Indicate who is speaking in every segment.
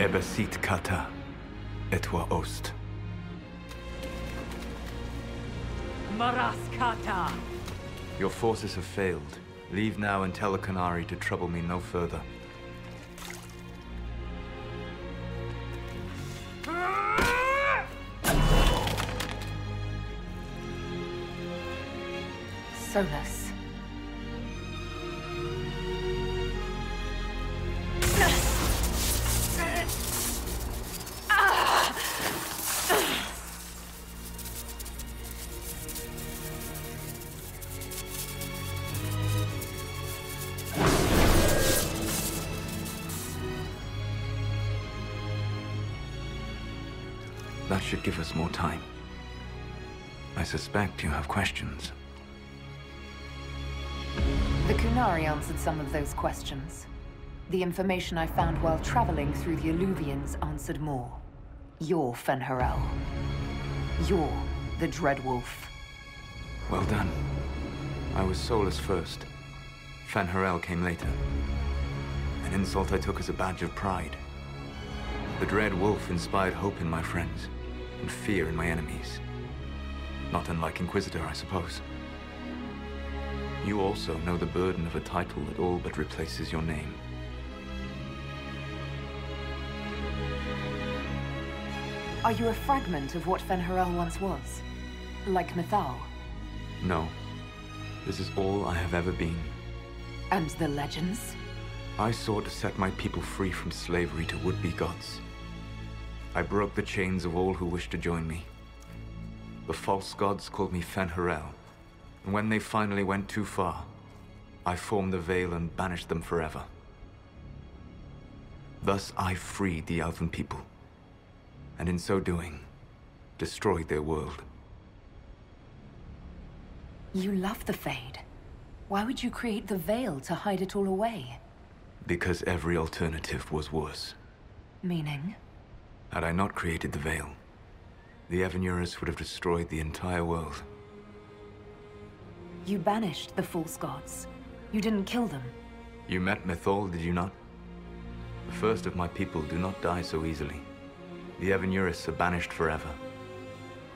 Speaker 1: Ebesit kata, etwa ost.
Speaker 2: Maraskata!
Speaker 1: Your forces have failed. Leave now and tell the Canary to trouble me no further.
Speaker 2: Solas.
Speaker 1: That should give us more time. I suspect you have questions.
Speaker 2: The Kunari answered some of those questions. The information I found while traveling through the Alluvians answered more. You're Fen'Harel. You're the Dreadwolf.
Speaker 1: Well done. I was Solas first. Fen'Harel came later. An insult I took as a badge of pride. The Dread Wolf inspired hope in my friends, and fear in my enemies. Not unlike Inquisitor, I suppose. You also know the burden of a title that all but replaces your name.
Speaker 2: Are you a fragment of what Fen'Harel once was? Like Mythal?
Speaker 1: No. This is all I have ever been.
Speaker 2: And the legends?
Speaker 1: I sought to set my people free from slavery to would-be gods. I broke the chains of all who wished to join me. The false gods called me Fen'Harel, and when they finally went too far, I formed the Veil and banished them forever. Thus I freed the Elven people, and in so doing, destroyed their world.
Speaker 2: You love the Fade. Why would you create the Veil to hide it all away?
Speaker 1: Because every alternative was worse.
Speaker 2: Meaning?
Speaker 1: Had I not created the Veil, the Evanurus would have destroyed the entire world.
Speaker 2: You banished the false gods. You didn't kill them.
Speaker 1: You met Mythal, did you not? The first of my people do not die so easily. The Evanurus are banished forever,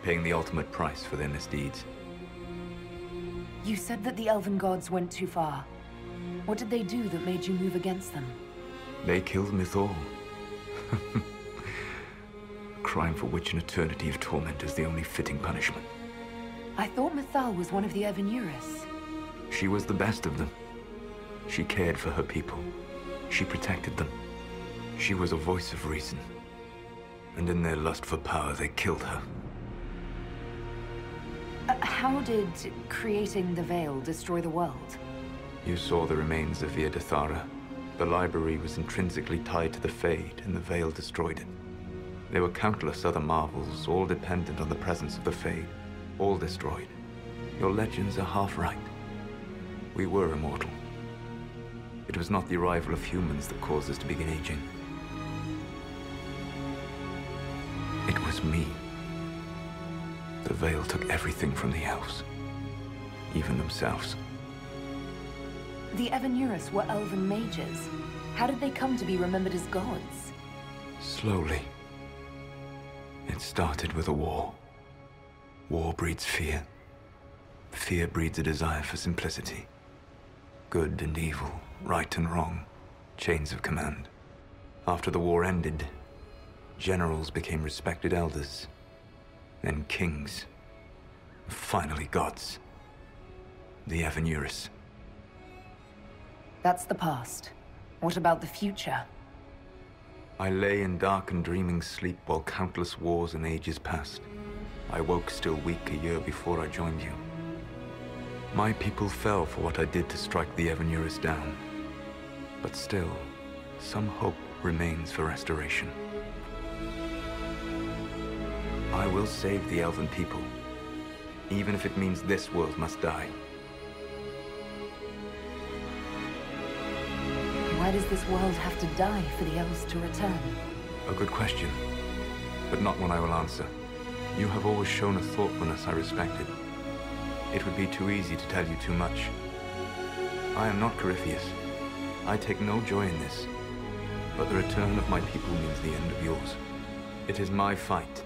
Speaker 1: paying the ultimate price for their misdeeds.
Speaker 2: You said that the Elven gods went too far. What did they do that made you move against them?
Speaker 1: They killed Mythal. A crime for which an eternity of torment is the only fitting punishment.
Speaker 2: I thought Mythal was one of the Evanurus.
Speaker 1: She was the best of them. She cared for her people. She protected them. She was a voice of reason. And in their lust for power, they killed her.
Speaker 2: How did creating the Veil destroy the world?
Speaker 1: You saw the remains of Via Dethara. The library was intrinsically tied to the Fade, and the Veil destroyed it. There were countless other marvels, all dependent on the presence of the Fade, all destroyed. Your legends are half right. We were immortal. It was not the arrival of humans that caused us to begin aging. It was me. The Veil took everything from the elves, even themselves.
Speaker 2: The Evanurus were elven mages. How did they come to be remembered as gods?
Speaker 1: Slowly. It started with a war. War breeds fear. Fear breeds a desire for simplicity. Good and evil, right and wrong, chains of command. After the war ended, generals became respected elders, then kings, finally gods. The Evanurus.
Speaker 2: That's the past. What about the future?
Speaker 1: I lay in dark and dreaming sleep while countless wars and ages passed. I woke still weak a year before I joined you. My people fell for what I did to strike the Evanurus down. But still, some hope remains for restoration. I will save the Elven people, even if it means this world must die.
Speaker 2: Why does this world have to die for the elves to return?
Speaker 1: A good question, but not one I will answer. You have always shown a thoughtfulness I respected. It would be too easy to tell you too much. I am not Corypheus. I take no joy in this. But the return of my people means the end of yours. It is my fight.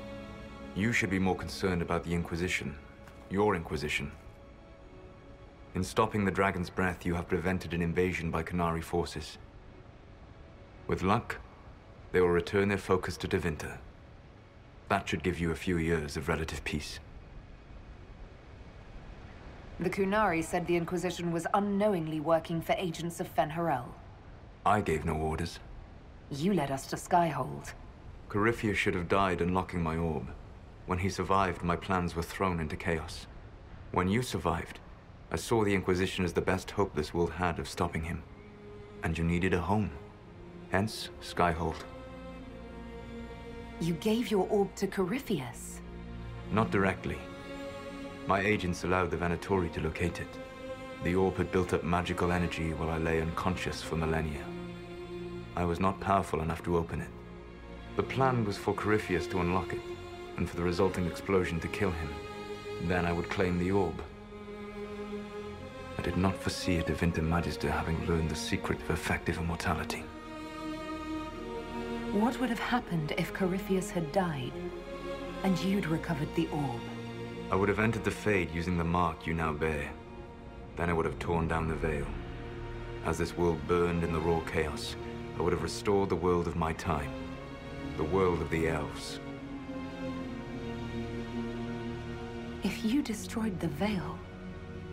Speaker 1: You should be more concerned about the Inquisition. Your Inquisition. In stopping the Dragon's Breath, you have prevented an invasion by Qunari forces. With luck, they will return their focus to Tevinter. That should give you a few years of relative peace.
Speaker 2: The Qunari said the Inquisition was unknowingly working for agents of Fen'Harel.
Speaker 1: I gave no orders.
Speaker 2: You led us to Skyhold.
Speaker 1: Corypheus should have died unlocking my orb. When he survived, my plans were thrown into chaos. When you survived, I saw the Inquisition as the best hope this world had of stopping him. And you needed a home. Hence, Skyhold.
Speaker 2: You gave your orb to Corypheus?
Speaker 1: Not directly. My agents allowed the Venatori to locate it. The orb had built up magical energy while I lay unconscious for millennia. I was not powerful enough to open it. The plan was for Corypheus to unlock it, and for the resulting explosion to kill him. Then I would claim the orb. I did not foresee a Tevinter Magister having learned the secret of effective immortality.
Speaker 2: What would have happened if Corypheus had died, and you'd recovered the orb?
Speaker 1: I would have entered the Fade using the mark you now bear. Then I would have torn down the veil. As this world burned in the raw chaos, I would have restored the world of my time. The world of the elves.
Speaker 2: If you destroyed the veil,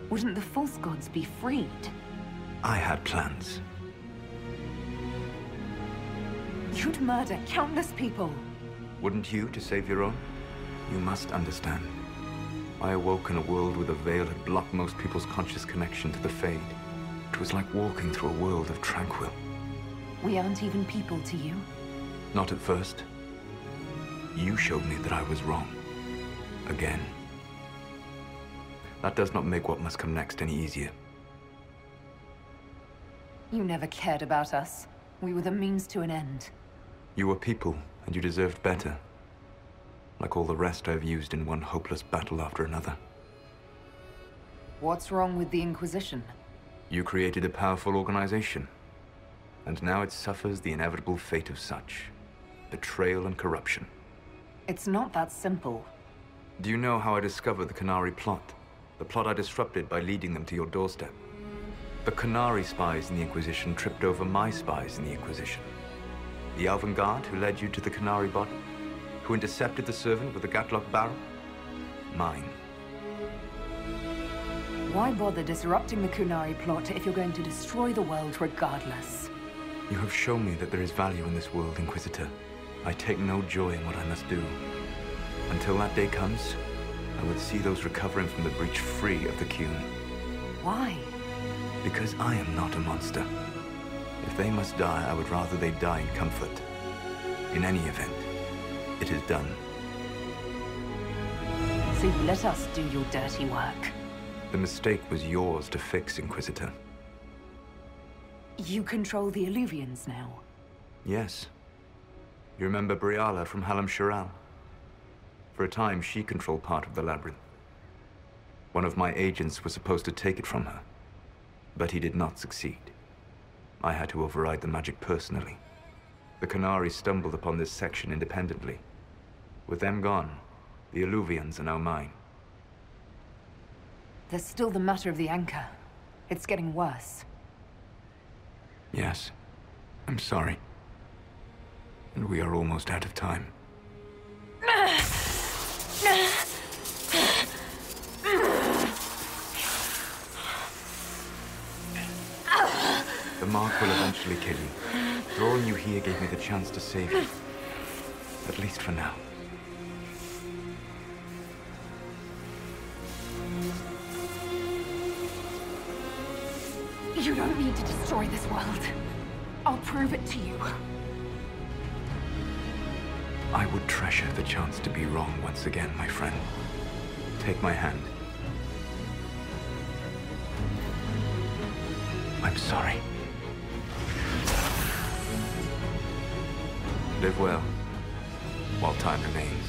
Speaker 2: wouldn't the false gods be freed?
Speaker 1: I had plans.
Speaker 2: You'd murder countless people.
Speaker 1: Wouldn't you, to save your own? You must understand. I awoke in a world where the veil had blocked most people's conscious connection to the Fade. It was like walking through a world of tranquil.
Speaker 2: We aren't even people to you.
Speaker 1: Not at first. You showed me that I was wrong. Again. That does not make what must come next any easier.
Speaker 2: You never cared about us. We were the means to an end.
Speaker 1: You were people, and you deserved better. Like all the rest I've used in one hopeless battle after another.
Speaker 2: What's wrong with the Inquisition?
Speaker 1: You created a powerful organization. And now it suffers the inevitable fate of such. Betrayal and corruption.
Speaker 2: It's not that simple.
Speaker 1: Do you know how I discovered the Qunari plot? The plot I disrupted by leading them to your doorstep. The Qunari spies in the Inquisition tripped over my spies in the Inquisition. The Elven Guard who led you to the Qunari body? Who intercepted the servant with the Gatlock barrel? Mine.
Speaker 2: Why bother disrupting the Qunari plot if you're going to destroy the world regardless?
Speaker 1: You have shown me that there is value in this world, Inquisitor. I take no joy in what I must do. Until that day comes, I would see those recovering from the breach free of the Qun.
Speaker 2: Why?
Speaker 1: Because I am not a monster. If they must die, I would rather they die in comfort. In any event, it is done.
Speaker 2: So you let us do your dirty work.
Speaker 1: The mistake was yours to fix, Inquisitor.
Speaker 2: You control the Illuvians now?
Speaker 1: Yes. You remember Briala from Halam Shiral? For a time, she controlled part of the labyrinth. One of my agents was supposed to take it from her, but he did not succeed. I had to override the magic personally. The Qunari stumbled upon this section independently. With them gone, the Illuvians are now mine.
Speaker 2: There's still the matter of the anchor. It's getting worse.
Speaker 1: Yes. I'm sorry. And we are almost out of time. The mark will eventually kill you. Drawing you here gave me the chance to save you. At least for now.
Speaker 2: You don't need to destroy this world. I'll prove it to you.
Speaker 1: I would treasure the chance to be wrong once again, my friend. Take my hand. I'm sorry. Live well, while time remains.